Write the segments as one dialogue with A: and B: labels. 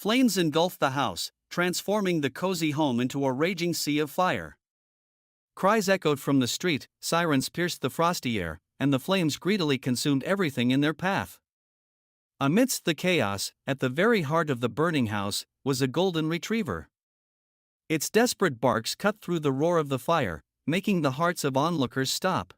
A: Flames engulfed the house, transforming the cozy home into a raging sea of fire. Cries echoed from the street, sirens pierced the frosty air, and the flames greedily consumed everything in their path. Amidst the chaos, at the very heart of the burning house, was a golden retriever. Its desperate barks cut through the roar of the fire, making the hearts of onlookers stop.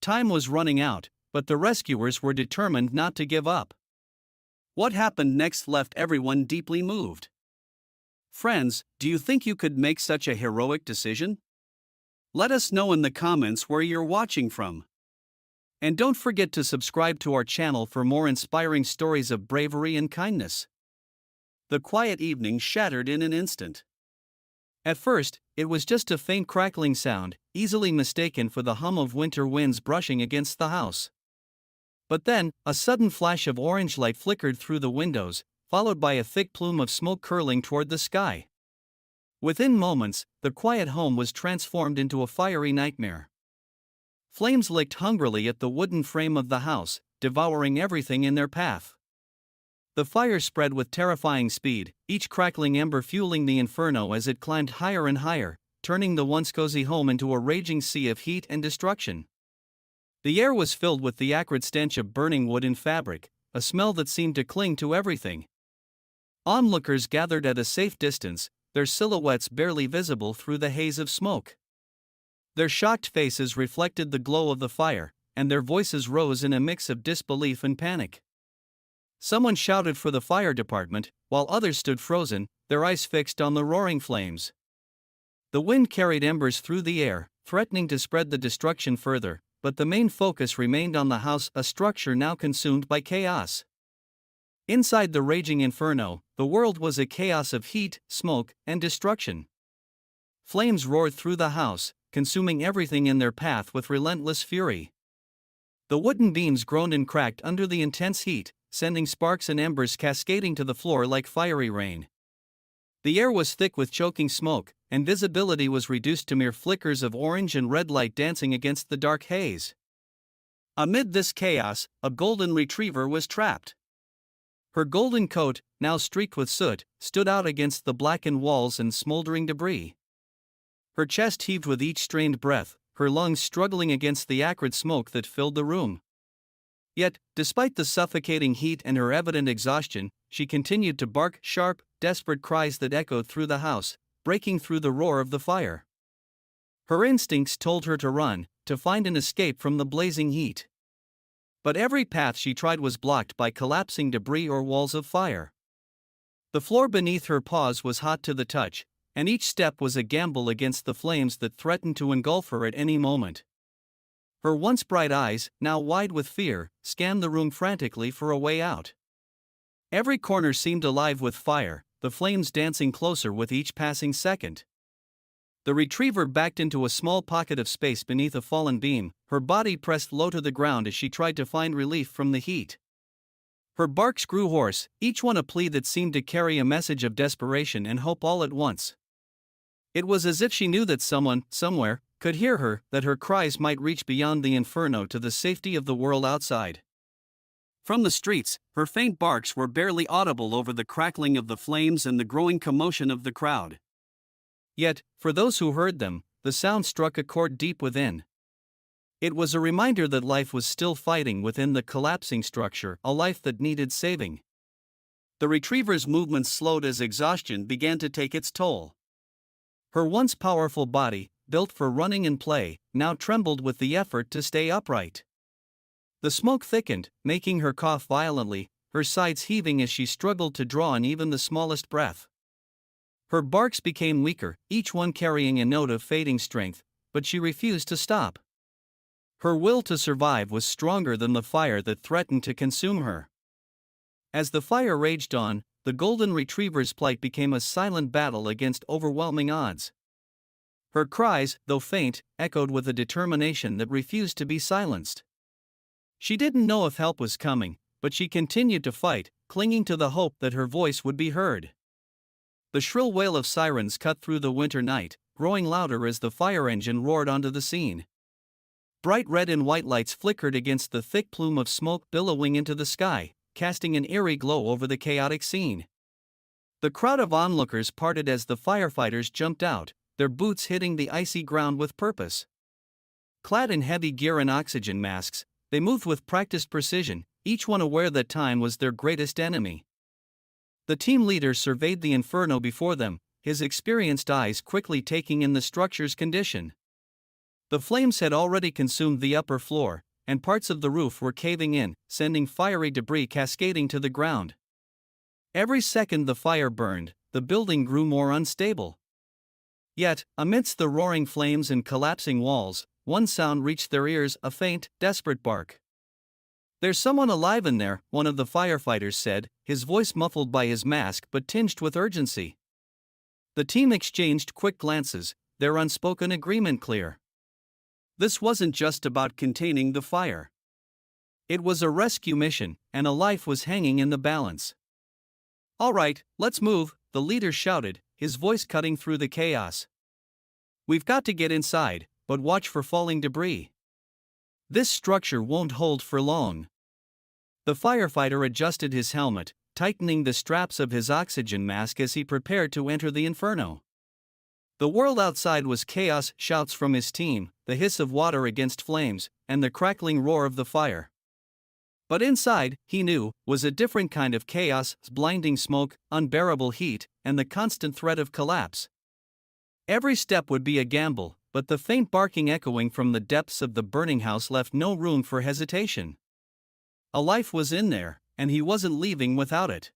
A: Time was running out, but the rescuers were determined not to give up. What happened next left everyone deeply moved. Friends, do you think you could make such a heroic decision? Let us know in the comments where you're watching from. And don't forget to subscribe to our channel for more inspiring stories of bravery and kindness. The quiet evening shattered in an instant. At first, it was just a faint crackling sound, easily mistaken for the hum of winter winds brushing against the house. But then, a sudden flash of orange light flickered through the windows, followed by a thick plume of smoke curling toward the sky. Within moments, the quiet home was transformed into a fiery nightmare. Flames licked hungrily at the wooden frame of the house, devouring everything in their path. The fire spread with terrifying speed, each crackling ember fueling the inferno as it climbed higher and higher, turning the once cozy home into a raging sea of heat and destruction. The air was filled with the acrid stench of burning wood and fabric, a smell that seemed to cling to everything. Onlookers gathered at a safe distance, their silhouettes barely visible through the haze of smoke. Their shocked faces reflected the glow of the fire, and their voices rose in a mix of disbelief and panic. Someone shouted for the fire department, while others stood frozen, their eyes fixed on the roaring flames. The wind carried embers through the air, threatening to spread the destruction further, but the main focus remained on the house, a structure now consumed by chaos. Inside the raging inferno, the world was a chaos of heat, smoke, and destruction. Flames roared through the house, consuming everything in their path with relentless fury. The wooden beams groaned and cracked under the intense heat, sending sparks and embers cascading to the floor like fiery rain. The air was thick with choking smoke, and visibility was reduced to mere flickers of orange and red light dancing against the dark haze. Amid this chaos, a golden retriever was trapped. Her golden coat, now streaked with soot, stood out against the blackened walls and smoldering debris. Her chest heaved with each strained breath, her lungs struggling against the acrid smoke that filled the room. Yet, despite the suffocating heat and her evident exhaustion, she continued to bark sharp, desperate cries that echoed through the house, breaking through the roar of the fire. Her instincts told her to run, to find an escape from the blazing heat. But every path she tried was blocked by collapsing debris or walls of fire. The floor beneath her paws was hot to the touch, and each step was a gamble against the flames that threatened to engulf her at any moment. Her once bright eyes, now wide with fear, scanned the room frantically for a way out. Every corner seemed alive with fire, the flames dancing closer with each passing second. The retriever backed into a small pocket of space beneath a fallen beam, her body pressed low to the ground as she tried to find relief from the heat. Her barks grew hoarse, each one a plea that seemed to carry a message of desperation and hope all at once. It was as if she knew that someone, somewhere, could hear her, that her cries might reach beyond the inferno to the safety of the world outside. From the streets, her faint barks were barely audible over the crackling of the flames and the growing commotion of the crowd. Yet, for those who heard them, the sound struck a chord deep within. It was a reminder that life was still fighting within the collapsing structure, a life that needed saving. The retriever's movements slowed as exhaustion began to take its toll. Her once powerful body, built for running and play, now trembled with the effort to stay upright. The smoke thickened, making her cough violently, her sides heaving as she struggled to draw in even the smallest breath. Her barks became weaker, each one carrying a note of fading strength, but she refused to stop. Her will to survive was stronger than the fire that threatened to consume her. As the fire raged on, the golden retriever's plight became a silent battle against overwhelming odds. Her cries, though faint, echoed with a determination that refused to be silenced. She didn't know if help was coming, but she continued to fight, clinging to the hope that her voice would be heard. The shrill wail of sirens cut through the winter night, growing louder as the fire engine roared onto the scene. Bright red and white lights flickered against the thick plume of smoke billowing into the sky, casting an eerie glow over the chaotic scene. The crowd of onlookers parted as the firefighters jumped out, their boots hitting the icy ground with purpose. Clad in heavy gear and oxygen masks, they moved with practiced precision, each one aware that time was their greatest enemy. The team leader surveyed the inferno before them, his experienced eyes quickly taking in the structure's condition. The flames had already consumed the upper floor, and parts of the roof were caving in, sending fiery debris cascading to the ground. Every second the fire burned, the building grew more unstable. Yet, amidst the roaring flames and collapsing walls, one sound reached their ears, a faint, desperate bark. "There's someone alive in there," one of the firefighters said, his voice muffled by his mask but tinged with urgency. The team exchanged quick glances, their unspoken agreement clear. This wasn't just about containing the fire. It was a rescue mission, and a life was hanging in the balance. "All right, let's move," the leader shouted, his voice cutting through the chaos. "We've got to get inside, but watch for falling debris. This structure won't hold for long." The firefighter adjusted his helmet, tightening the straps of his oxygen mask as he prepared to enter the inferno. The world outside was chaos, shouts from his team, the hiss of water against flames, and the crackling roar of the fire. But inside, he knew, was a different kind of chaos, blinding smoke, unbearable heat, and the constant threat of collapse. Every step would be a gamble, but the faint barking echoing from the depths of the burning house left no room for hesitation. A life was in there, and he wasn't leaving without it.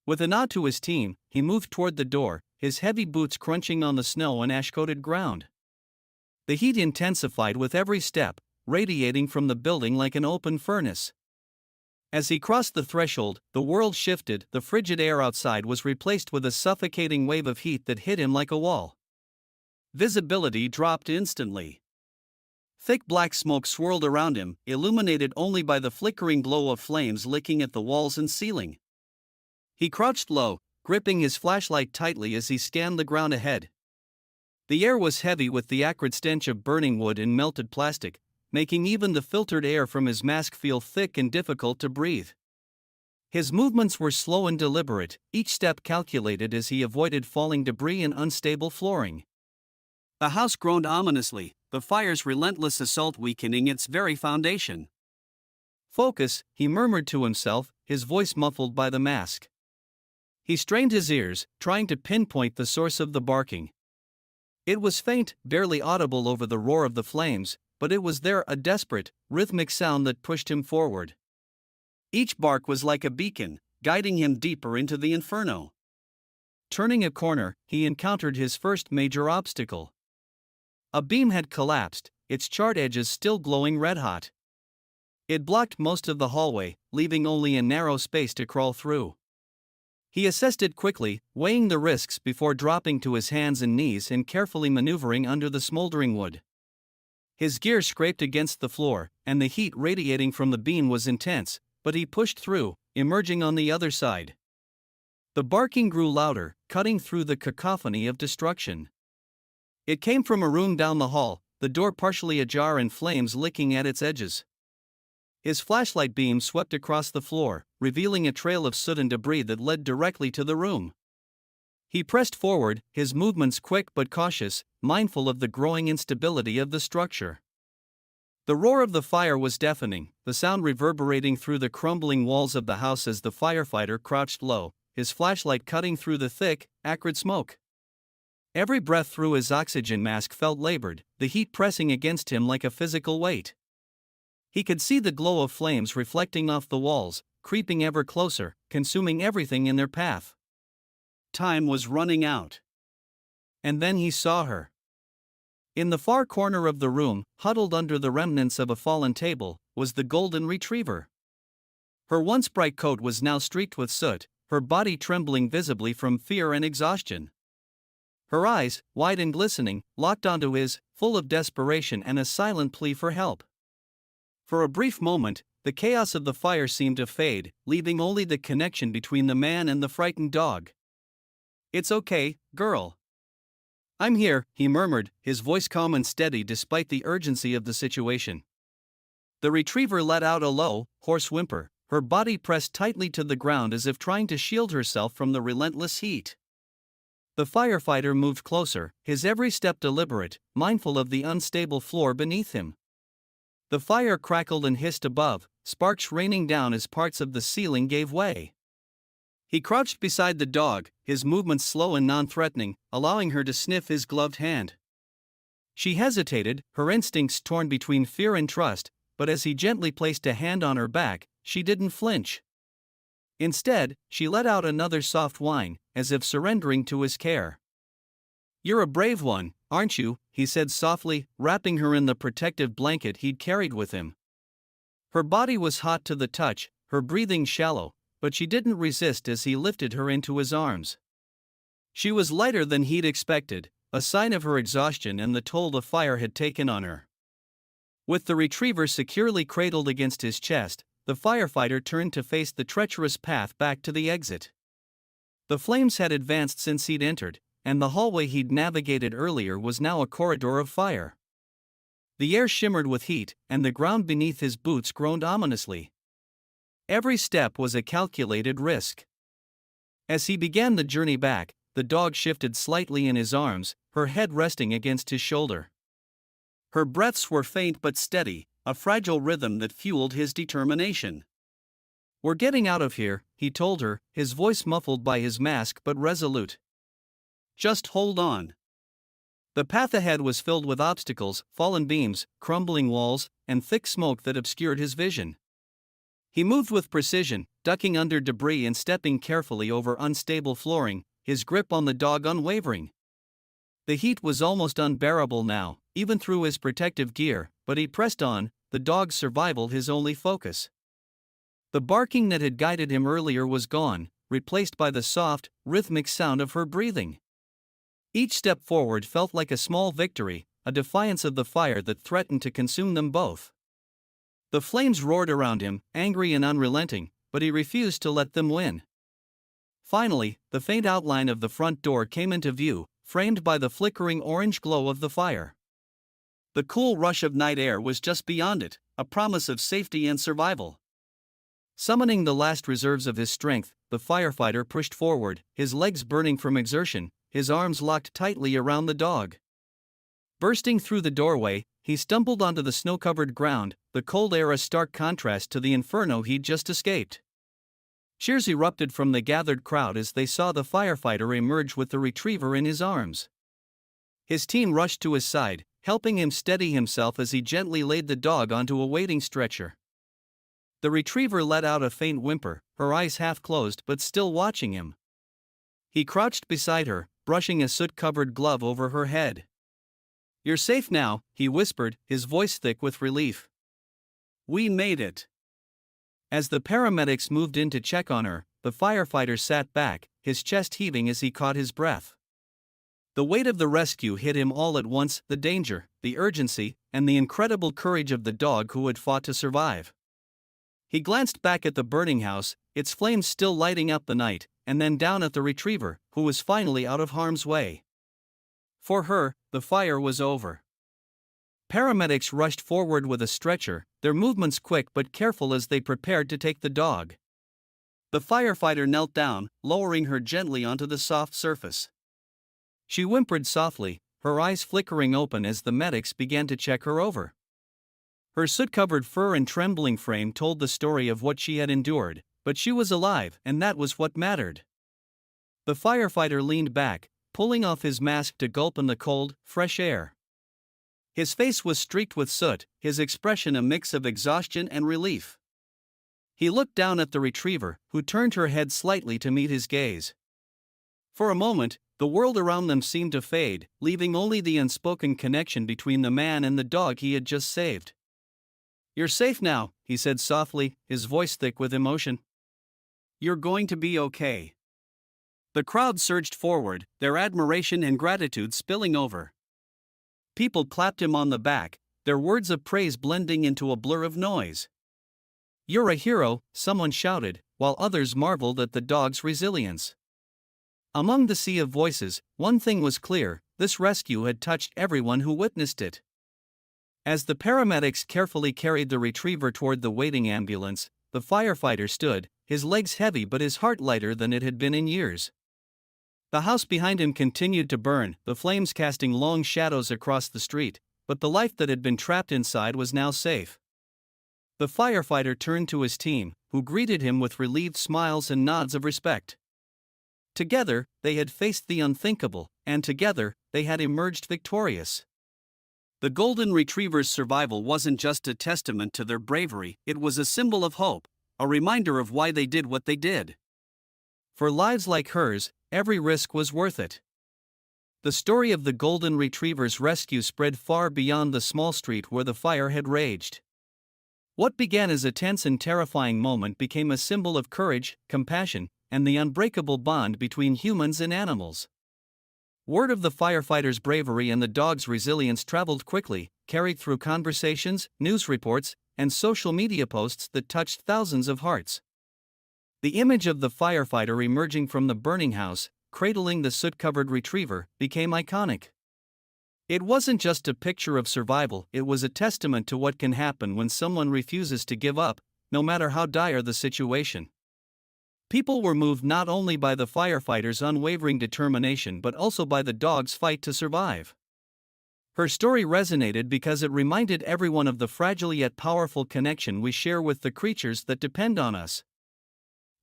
A: With a nod to his team, he moved toward the door, his heavy boots crunching on the snow and ash-coated ground. The heat intensified with every step, radiating from the building like an open furnace. As he crossed the threshold, the world shifted, the frigid air outside was replaced with a suffocating wave of heat that hit him like a wall. Visibility dropped instantly. Thick black smoke swirled around him, illuminated only by the flickering glow of flames licking at the walls and ceiling. He crouched low, gripping his flashlight tightly as he scanned the ground ahead. The air was heavy with the acrid stench of burning wood and melted plastic, making even the filtered air from his mask feel thick and difficult to breathe. His movements were slow and deliberate, each step calculated as he avoided falling debris and unstable flooring. The house groaned ominously, the fire's relentless assault weakening its very foundation. "Focus," he murmured to himself, his voice muffled by the mask. He strained his ears, trying to pinpoint the source of the barking. It was faint, barely audible over the roar of the flames, but it was there, a desperate, rhythmic sound that pushed him forward. Each bark was like a beacon, guiding him deeper into the inferno. Turning a corner, he encountered his first major obstacle. A beam had collapsed, its charred edges still glowing red-hot. It blocked most of the hallway, leaving only a narrow space to crawl through. He assessed it quickly, weighing the risks before dropping to his hands and knees and carefully maneuvering under the smoldering wood. His gear scraped against the floor, and the heat radiating from the beam was intense, but he pushed through, emerging on the other side. The barking grew louder, cutting through the cacophony of destruction. It came from a room down the hall, the door partially ajar and flames licking at its edges. His flashlight beam swept across the floor, revealing a trail of soot and debris that led directly to the room. He pressed forward, his movements quick but cautious, mindful of the growing instability of the structure. The roar of the fire was deafening, the sound reverberating through the crumbling walls of the house as the firefighter crouched low, his flashlight cutting through the thick, acrid smoke. Every breath through his oxygen mask felt labored, the heat pressing against him like a physical weight. He could see the glow of flames reflecting off the walls, creeping ever closer, consuming everything in their path. Time was running out. And then he saw her. In the far corner of the room, huddled under the remnants of a fallen table, was the golden retriever. Her once bright coat was now streaked with soot, her body trembling visibly from fear and exhaustion. Her eyes, wide and glistening, locked onto his, full of desperation and a silent plea for help. For a brief moment, the chaos of the fire seemed to fade, leaving only the connection between the man and the frightened dog. "It's okay, girl. I'm here," he murmured, his voice calm and steady despite the urgency of the situation. The retriever let out a low, hoarse whimper, her body pressed tightly to the ground as if trying to shield herself from the relentless heat. The firefighter moved closer, his every step deliberate, mindful of the unstable floor beneath him. The fire crackled and hissed above, sparks raining down as parts of the ceiling gave way. He crouched beside the dog, his movements slow and non-threatening, allowing her to sniff his gloved hand. She hesitated, her instincts torn between fear and trust, but as he gently placed a hand on her back, she didn't flinch. Instead, she let out another soft whine, as if surrendering to his care. "You're a brave one, aren't you?" he said softly, wrapping her in the protective blanket he'd carried with him. Her body was hot to the touch, her breathing shallow, but she didn't resist as he lifted her into his arms. She was lighter than he'd expected, a sign of her exhaustion and the toll the fire had taken on her. With the retriever securely cradled against his chest, the firefighter turned to face the treacherous path back to the exit. The flames had advanced since he'd entered, and the hallway he'd navigated earlier was now a corridor of fire. The air shimmered with heat, and the ground beneath his boots groaned ominously. Every step was a calculated risk. As he began the journey back, the dog shifted slightly in his arms, her head resting against his shoulder. Her breaths were faint but steady, a fragile rhythm that fueled his determination. "We're getting out of here," he told her, his voice muffled by his mask but resolute. "Just hold on." The path ahead was filled with obstacles, fallen beams, crumbling walls, and thick smoke that obscured his vision. He moved with precision, ducking under debris and stepping carefully over unstable flooring, his grip on the dog unwavering. The heat was almost unbearable now, even through his protective gear, but he pressed on, the dog's survival his only focus. The barking that had guided him earlier was gone, replaced by the soft, rhythmic sound of her breathing. Each step forward felt like a small victory, a defiance of the fire that threatened to consume them both. The flames roared around him, angry and unrelenting, but he refused to let them win. Finally, the faint outline of the front door came into view, framed by the flickering orange glow of the fire. The cool rush of night air was just beyond it, a promise of safety and survival. Summoning the last reserves of his strength, the firefighter pushed forward, his legs burning from exertion, his arms locked tightly around the dog. Bursting through the doorway, he stumbled onto the snow-covered ground, the cold air a stark contrast to the inferno he'd just escaped. Cheers erupted from the gathered crowd as they saw the firefighter emerge with the retriever in his arms. His team rushed to his side, helping him steady himself as he gently laid the dog onto a waiting stretcher. The retriever let out a faint whimper, her eyes half closed but still watching him. He crouched beside her, brushing a soot-covered glove over her head. "You're safe now," he whispered, his voice thick with relief. "We made it." As the paramedics moved in to check on her, the firefighter sat back, his chest heaving as he caught his breath. The weight of the rescue hit him all at once, the danger, the urgency, and the incredible courage of the dog who had fought to survive. He glanced back at the burning house, its flames still lighting up the night, and then down at the retriever, who was finally out of harm's way. For her, the fire was over. Paramedics rushed forward with a stretcher, their movements quick but careful as they prepared to take the dog. The firefighter knelt down, lowering her gently onto the soft surface. She whimpered softly, her eyes flickering open as the medics began to check her over. Her soot-covered fur and trembling frame told the story of what she had endured, but she was alive, and that was what mattered. The firefighter leaned back, pulling off his mask to gulp in the cold, fresh air. His face was streaked with soot, his expression a mix of exhaustion and relief. He looked down at the retriever, who turned her head slightly to meet his gaze. For a moment, the world around them seemed to fade, leaving only the unspoken connection between the man and the dog he had just saved. "You're safe now," he said softly, his voice thick with emotion. "You're going to be okay." The crowd surged forward, their admiration and gratitude spilling over. People clapped him on the back, their words of praise blending into a blur of noise. "You're a hero," someone shouted, while others marveled at the dog's resilience. Among the sea of voices, one thing was clear: this rescue had touched everyone who witnessed it. As the paramedics carefully carried the retriever toward the waiting ambulance, the firefighter stood, his legs heavy but his heart lighter than it had been in years. The house behind him continued to burn, the flames casting long shadows across the street, but the life that had been trapped inside was now safe. The firefighter turned to his team, who greeted him with relieved smiles and nods of respect. Together, they had faced the unthinkable, and together, they had emerged victorious. The Golden Retriever's survival wasn't just a testament to their bravery, it was a symbol of hope, a reminder of why they did what they did. For lives like hers, every risk was worth it. The story of the Golden Retriever's rescue spread far beyond the small street where the fire had raged. What began as a tense and terrifying moment became a symbol of courage, compassion, and the unbreakable bond between humans and animals. Word of the firefighter's bravery and the dog's resilience traveled quickly, carried through conversations, news reports, and social media posts that touched thousands of hearts. The image of the firefighter emerging from the burning house, cradling the soot-covered retriever, became iconic. It wasn't just a picture of survival, it was a testament to what can happen when someone refuses to give up, no matter how dire the situation. People were moved not only by the firefighter's unwavering determination but also by the dog's fight to survive. Her story resonated because it reminded everyone of the fragile yet powerful connection we share with the creatures that depend on us.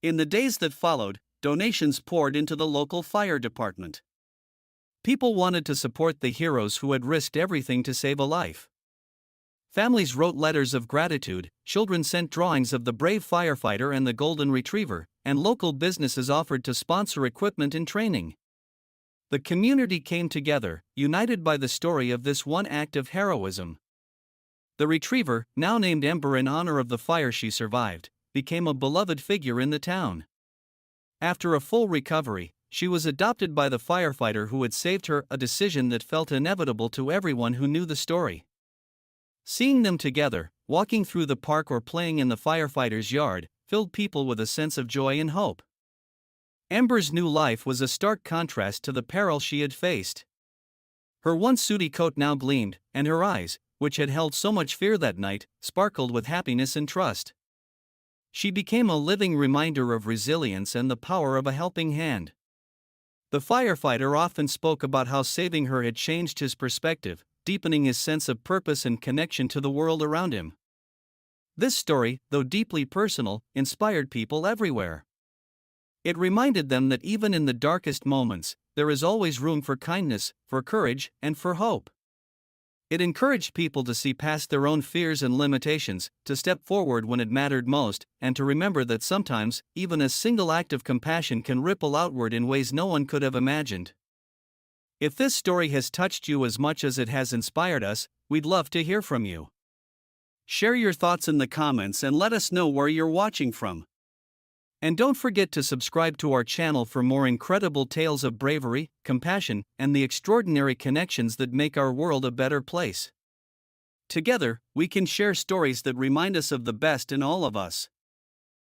A: In the days that followed, donations poured into the local fire department. People wanted to support the heroes who had risked everything to save a life. Families wrote letters of gratitude, children sent drawings of the brave firefighter and the Golden Retriever, and local businesses offered to sponsor equipment and training. The community came together, united by the story of this one act of heroism. The retriever, now named Ember in honor of the fire she survived, became a beloved figure in the town. After a full recovery, she was adopted by the firefighter who had saved her, a decision that felt inevitable to everyone who knew the story. Seeing them together, walking through the park or playing in the firefighter's yard, filled people with a sense of joy and hope. Ember's new life was a stark contrast to the peril she had faced. Her once sooty coat now gleamed, and her eyes, which had held so much fear that night, sparkled with happiness and trust. She became a living reminder of resilience and the power of a helping hand. The firefighter often spoke about how saving her had changed his perspective, deepening his sense of purpose and connection to the world around him. This story, though deeply personal, inspired people everywhere. It reminded them that even in the darkest moments, there is always room for kindness, for courage, and for hope. It encouraged people to see past their own fears and limitations, to step forward when it mattered most, and to remember that sometimes, even a single act of compassion can ripple outward in ways no one could have imagined. If this story has touched you as much as it has inspired us, we'd love to hear from you. Share your thoughts in the comments and let us know where you're watching from. And don't forget to subscribe to our channel for more incredible tales of bravery, compassion, and the extraordinary connections that make our world a better place. Together, we can share stories that remind us of the best in all of us.